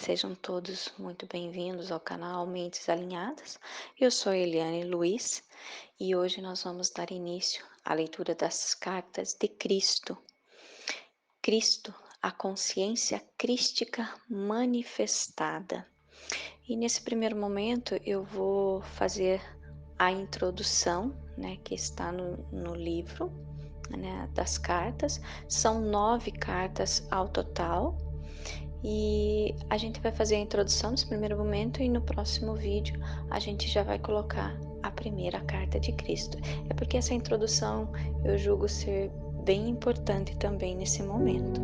Sejam todos muito bem-vindos ao canal Mentes Alinhadas. Eu sou Eliane Luiz e hoje nós vamos dar início à leitura das cartas de Cristo. Cristo, a consciência crística manifestada. E nesse primeiro momento eu vou fazer a introdução, que está no livro, das cartas. São 9 cartas ao total. E a gente vai fazer a introdução nesse primeiro momento e no próximo vídeo a gente já vai colocar a primeira carta de Cristo. É porque essa introdução eu julgo ser bem importante também nesse momento.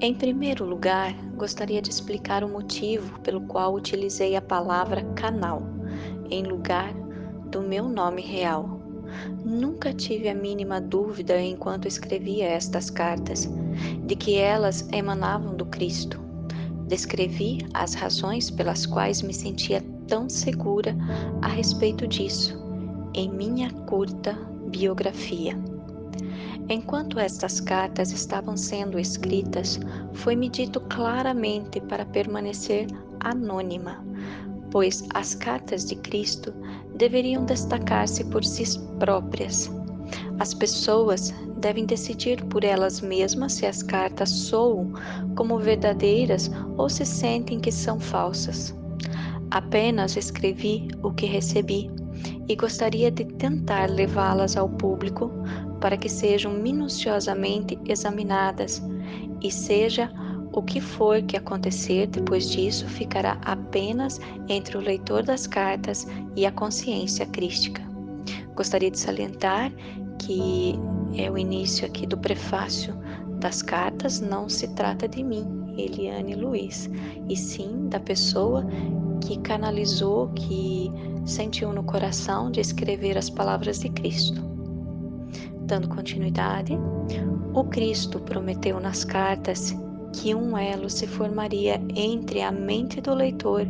Em primeiro lugar, gostaria de explicar o motivo pelo qual utilizei a palavra canal em lugar do meu nome real. Nunca tive a mínima dúvida enquanto escrevia estas cartas, de que elas emanavam do Cristo. Descrevi as razões pelas quais me sentia tão segura a respeito disso, em minha curta biografia. Enquanto estas cartas estavam sendo escritas, foi-me dito claramente para permanecer anônima, pois as cartas de Cristo deveriam destacar-se por si próprias. As pessoas devem decidir por elas mesmas se as cartas soam como verdadeiras ou se sentem que são falsas. Apenas escrevi o que recebi e gostaria de tentar levá-las ao público para que sejam minuciosamente examinadas e seja o que for que acontecer depois disso ficará apenas entre o leitor das cartas e a consciência crística. Gostaria de salientar que é o início aqui do prefácio das cartas, não se trata de mim, Eliane Luiz, e sim da pessoa que canalizou, que sentiu no coração de escrever as palavras de Cristo. Dando continuidade, o Cristo prometeu nas cartas que um elo se formaria entre a mente do leitor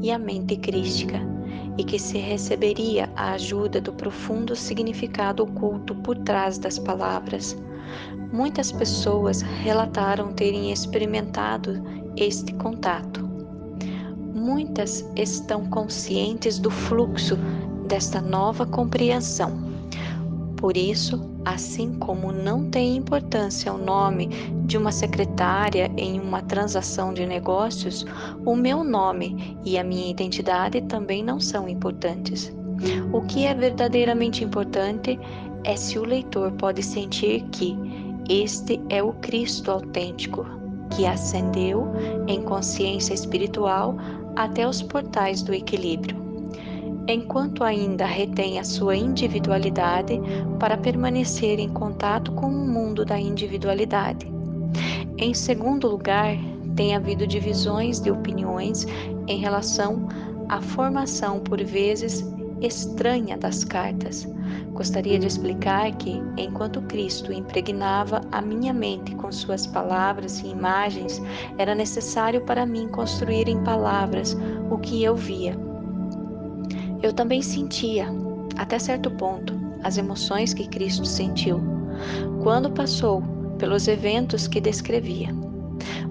e a mente crística, e que se receberia a ajuda do profundo significado oculto por trás das palavras. Muitas pessoas relataram terem experimentado este contato. Muitas estão conscientes do fluxo desta nova compreensão. Por isso, assim como não tem importância o nome de uma secretária em uma transação de negócios, o meu nome e a minha identidade também não são importantes. O que é verdadeiramente importante é se o leitor pode sentir que este é o Cristo autêntico, que ascendeu em consciência espiritual até os portais do equilíbrio, enquanto ainda retém a sua individualidade para permanecer em contato com o mundo da individualidade. Em segundo lugar, tem havido divisões de opiniões em relação à formação, por vezes, estranha das cartas. Gostaria de explicar que, enquanto Cristo impregnava a minha mente com suas palavras e imagens, era necessário para mim construir em palavras o que eu via. Eu também sentia, até certo ponto, as emoções que Cristo sentiu quando passou pelos eventos que descrevia.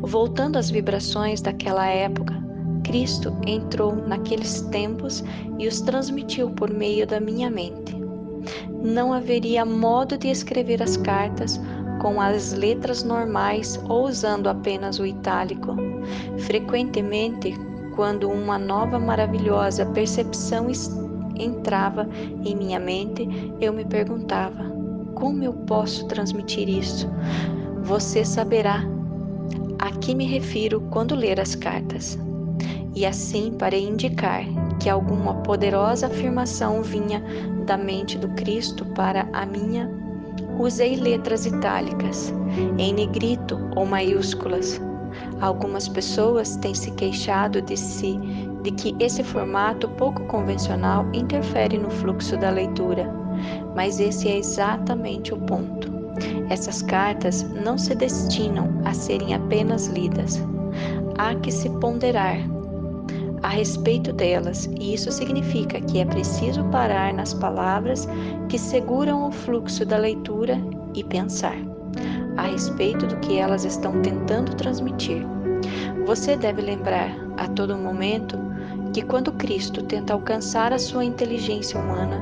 Voltando às vibrações daquela época, Cristo entrou naqueles tempos e os transmitiu por meio da minha mente. Não haveria modo de escrever as cartas com as letras normais ou usando apenas o itálico. Frequentemente, quando uma nova maravilhosa percepção entrava em minha mente, eu me perguntava: como eu posso transmitir isso? Você saberá a que me refiro quando ler as cartas. E assim, para indicar que alguma poderosa afirmação vinha da mente do Cristo para a minha, usei letras itálicas, em negrito ou maiúsculas. Algumas pessoas têm se queixado de que esse formato pouco convencional interfere no fluxo da leitura, mas esse é exatamente o ponto. Essas cartas não se destinam a serem apenas lidas. Há que se ponderar a respeito delas, e isso significa que é preciso parar nas palavras que seguram o fluxo da leitura e pensar. a respeito do que elas estão tentando transmitir. Você deve lembrar a todo momento que quando Cristo tenta alcançar a sua inteligência humana,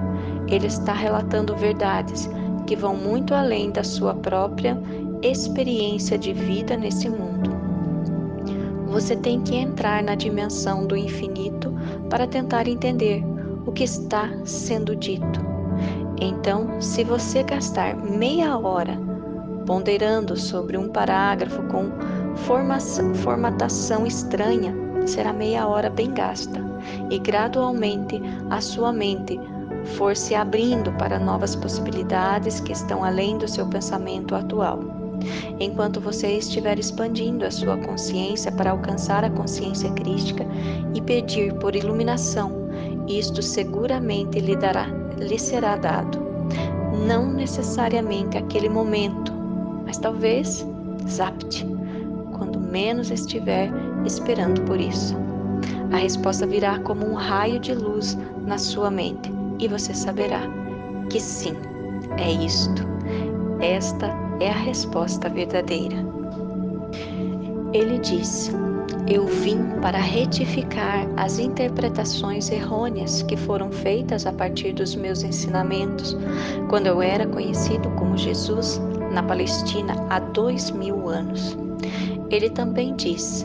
ele está relatando verdades que vão muito além da sua própria experiência de vida nesse mundo. Você tem que entrar na dimensão do infinito para tentar entender o que está sendo dito. Então, se você gastar meia hora ponderando sobre um parágrafo com formatação estranha, será meia hora bem gasta, e gradualmente a sua mente for se abrindo para novas possibilidades que estão além do seu pensamento atual. Enquanto você estiver expandindo a sua consciência para alcançar a consciência crística e pedir por iluminação, isto seguramente lhe será dado. Não necessariamente aquele momento, mas talvez zapt, quando menos estiver esperando por isso. A resposta virá como um raio de luz na sua mente e você saberá que sim, é isto. Esta é a resposta verdadeira. Ele disse: eu vim para retificar as interpretações errôneas que foram feitas a partir dos meus ensinamentos quando eu era conhecido como Jesus na Palestina há 2000 anos. Ele também disse: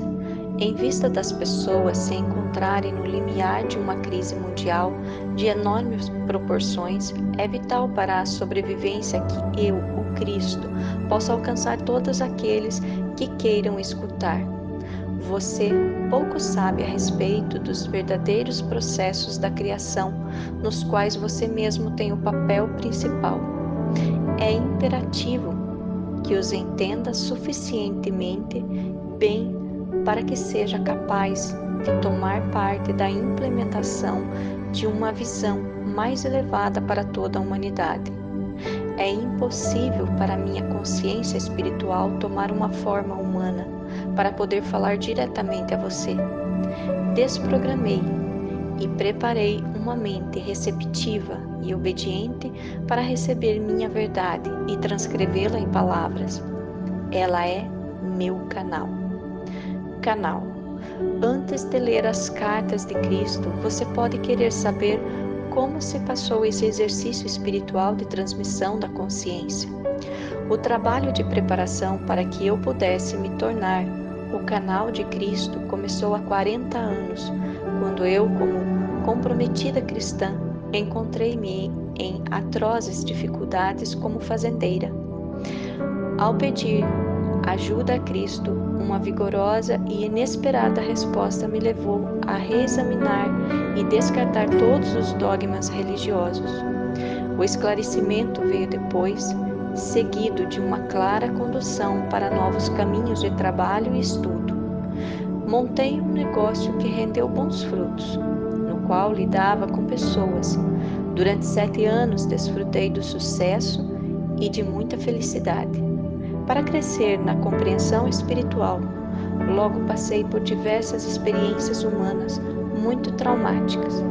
em vista das pessoas se encontrarem no limiar de uma crise mundial de enormes proporções, é vital para a sobrevivência que eu, o Cristo, possa alcançar todos aqueles que queiram escutar. Você pouco sabe a respeito dos verdadeiros processos da criação, nos quais você mesmo tem o papel principal. É imperativo que os entenda suficientemente bem para que seja capaz de tomar parte da implementação de uma visão mais elevada para toda a humanidade. É impossível para minha consciência espiritual tomar uma forma humana para poder falar diretamente a você. Desprogramei e preparei uma mente receptiva e obediente para receber minha verdade e transcrevê-la em palavras. Ela é meu canal. Canal. Antes de ler as cartas de Cristo, você pode querer saber como se passou esse exercício espiritual de transmissão da consciência. O trabalho de preparação para que eu pudesse me tornar o canal de Cristo começou há 40 anos, quando eu, como comprometida cristã, encontrei-me em atrozes dificuldades como fazendeira. Ao pedir ajuda a Cristo, uma vigorosa e inesperada resposta me levou a reexaminar e descartar todos os dogmas religiosos. O esclarecimento veio depois, seguido de uma clara condução para novos caminhos de trabalho e estudo. Montei um negócio que rendeu bons frutos, no qual lidava com pessoas. Durante 7 anos desfrutei do sucesso e de muita felicidade. Para crescer na compreensão espiritual, logo passei por diversas experiências humanas muito traumáticas.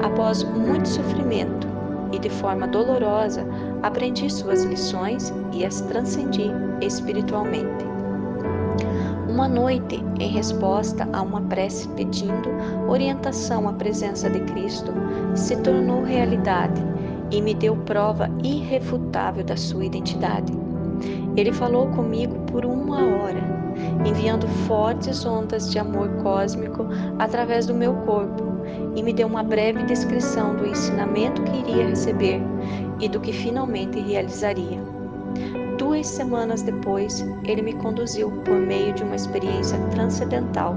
Após muito sofrimento e de forma dolorosa, aprendi suas lições e as transcendi espiritualmente. Uma noite, em resposta a uma prece pedindo orientação à presença de Cristo, se tornou realidade e me deu prova irrefutável da sua identidade. Ele falou comigo por 1 hora, enviando fortes ondas de amor cósmico através do meu corpo, e me deu uma breve descrição do ensinamento que iria receber e do que finalmente realizaria. 2 semanas depois, ele me conduziu por meio de uma experiência transcendental,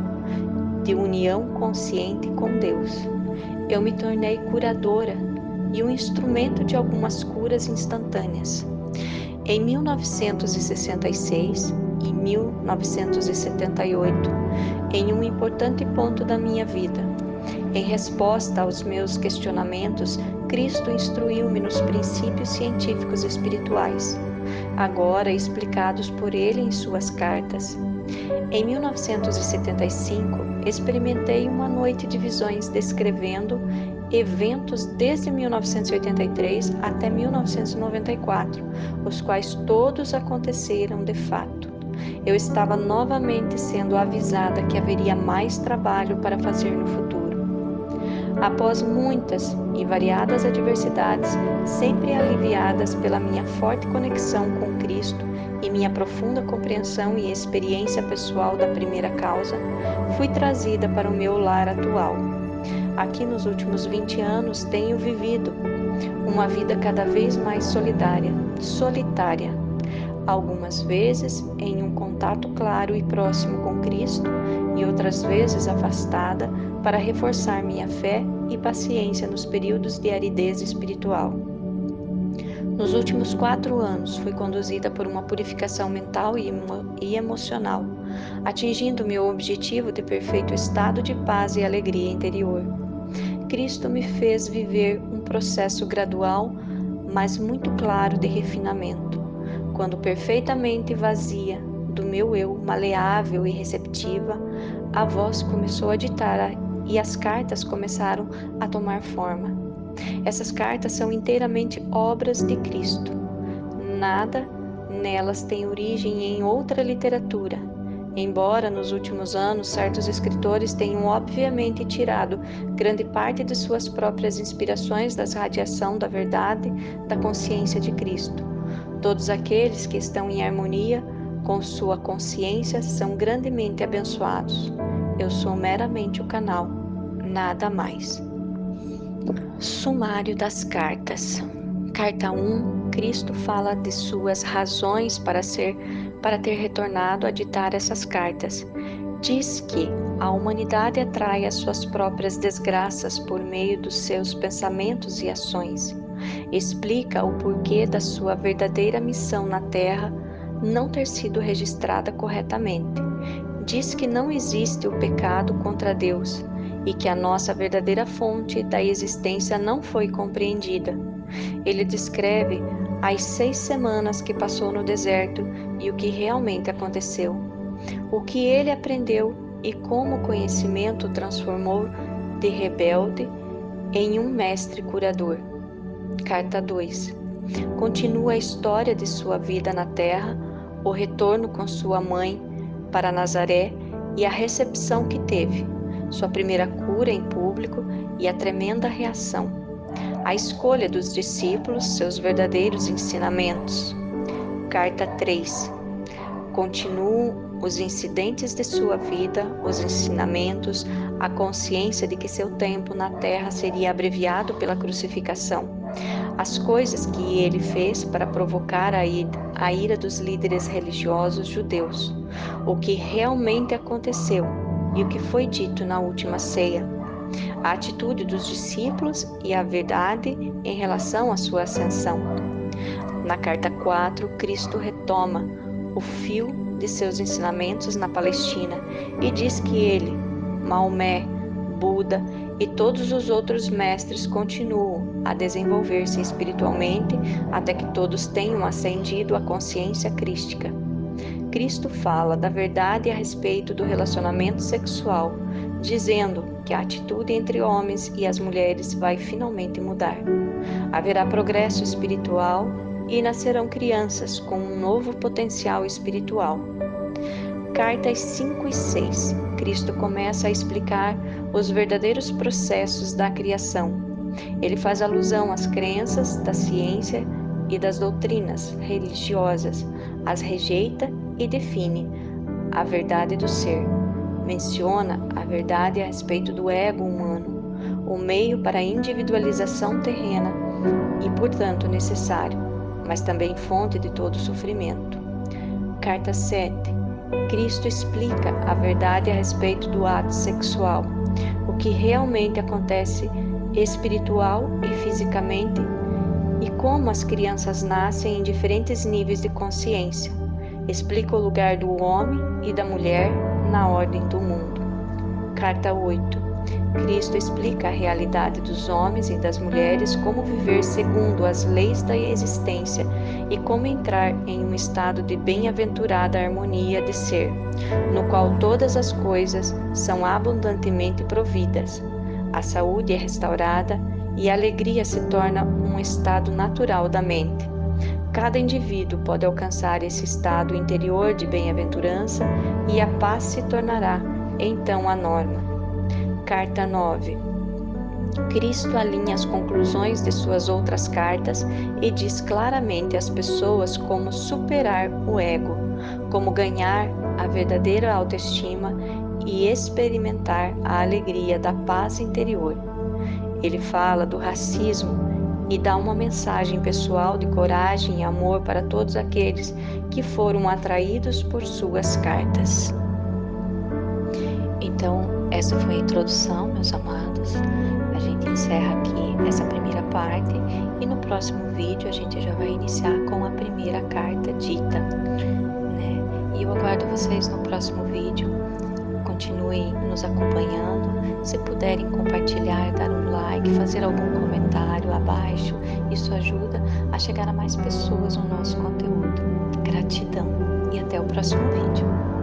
de união consciente com Deus. Eu me tornei curadora e um instrumento de algumas curas instantâneas. Em 1966 e 1978, em um importante ponto da minha vida, em resposta aos meus questionamentos, Cristo instruiu-me nos princípios científicos espirituais, agora explicados por ele em suas cartas. Em 1975, experimentei uma noite de visões descrevendo eventos desde 1983 até 1994, os quais todos aconteceram de fato. Eu estava novamente sendo avisada que haveria mais trabalho para fazer no futuro. Após muitas e variadas adversidades, sempre aliviadas pela minha forte conexão com Cristo e minha profunda compreensão e experiência pessoal da primeira causa, fui trazida para o meu lar atual. Aqui nos últimos 20 anos tenho vivido uma vida cada vez mais solitária, algumas vezes em um contato claro e próximo com Cristo e outras vezes afastada para reforçar minha fé e paciência nos períodos de aridez espiritual. Nos últimos 4 anos, fui conduzida por uma purificação mental e emocional, atingindo meu objetivo de perfeito estado de paz e alegria interior. Cristo me fez viver um processo gradual, mas muito claro de refinamento. Quando perfeitamente vazia do meu eu maleável e receptiva, a voz começou a ditar e as cartas começaram a tomar forma. Essas cartas são inteiramente obras de Cristo. Nada nelas tem origem em outra literatura, embora nos últimos anos certos escritores tenham obviamente tirado grande parte de suas próprias inspirações da radiação da verdade da consciência de Cristo. Todos aqueles que estão em harmonia com sua consciência são grandemente abençoados. Eu sou meramente o canal, nada mais. Sumário das cartas. Carta 1. Cristo fala de suas razões para ter retornado a ditar essas cartas. Diz que a humanidade atrai as suas próprias desgraças por meio dos seus pensamentos e ações. Explica o porquê da sua verdadeira missão na Terra não ter sido registrada corretamente. Diz que não existe o pecado contra Deus e que a nossa verdadeira fonte da existência não foi compreendida. Ele descreve as 6 semanas que passou no deserto e o que realmente aconteceu, o que ele aprendeu e como o conhecimento o transformou de rebelde em um mestre curador. Carta 2. Continua a história de sua vida na terra, o retorno com sua mãe para Nazaré e a recepção que teve, sua primeira cura em público e a tremenda reação, a escolha dos discípulos, seus verdadeiros ensinamentos. Carta 3. Continuam os incidentes de sua vida, os ensinamentos, a consciência de que seu tempo na terra seria abreviado pela crucificação, as coisas que ele fez para provocar a ira dos líderes religiosos judeus, o que realmente aconteceu e o que foi dito na última ceia, a atitude dos discípulos e a verdade em relação à sua ascensão. Na carta 4, Cristo retoma o fio de seus ensinamentos na Palestina e diz que ele, Maomé, Buda e todos os outros mestres continuam a desenvolver-se espiritualmente até que todos tenham ascendido à consciência crística. Cristo fala da verdade a respeito do relacionamento sexual, dizendo que a atitude entre homens e as mulheres vai finalmente mudar. Haverá progresso espiritual e nascerão crianças com um novo potencial espiritual. Cartas 5 e 6. Cristo começa a explicar os verdadeiros processos da criação. Ele faz alusão às crenças da ciência e das doutrinas religiosas, as rejeita e define a verdade do ser. Menciona a verdade a respeito do ego humano, o meio para a individualização terrena e, portanto, necessário, mas também fonte de todo sofrimento. Carta 7. Cristo explica a verdade a respeito do ato sexual, o que realmente acontece espiritual e fisicamente, e como as crianças nascem em diferentes níveis de consciência. Explica o lugar do homem e da mulher na ordem do mundo. Carta 8. Cristo explica a realidade dos homens e das mulheres, como viver segundo as leis da existência e como entrar em um estado de bem-aventurada harmonia de ser, no qual todas as coisas são abundantemente providas. a saúde é restaurada e a alegria se torna um estado natural da mente. Cada indivíduo pode alcançar esse estado interior de bem-aventurança e a paz se tornará, então, a norma. Carta 9. Cristo alinha as conclusões de suas outras cartas e diz claramente às pessoas como superar o ego, como ganhar a verdadeira autoestima e experimentar a alegria da paz interior. Ele fala do racismo e dá uma mensagem pessoal de coragem e amor para todos aqueles que foram atraídos por suas cartas. Então, essa foi a introdução, meus amados. A gente encerra aqui essa primeira parte e no próximo vídeo a gente já vai iniciar com a primeira carta dita, né? E eu aguardo vocês no próximo vídeo. Continuem nos acompanhando. Se puderem compartilhar, dar um like, fazer algum comentário abaixo, isso ajuda a chegar a mais pessoas no nosso conteúdo. Gratidão e até o próximo vídeo.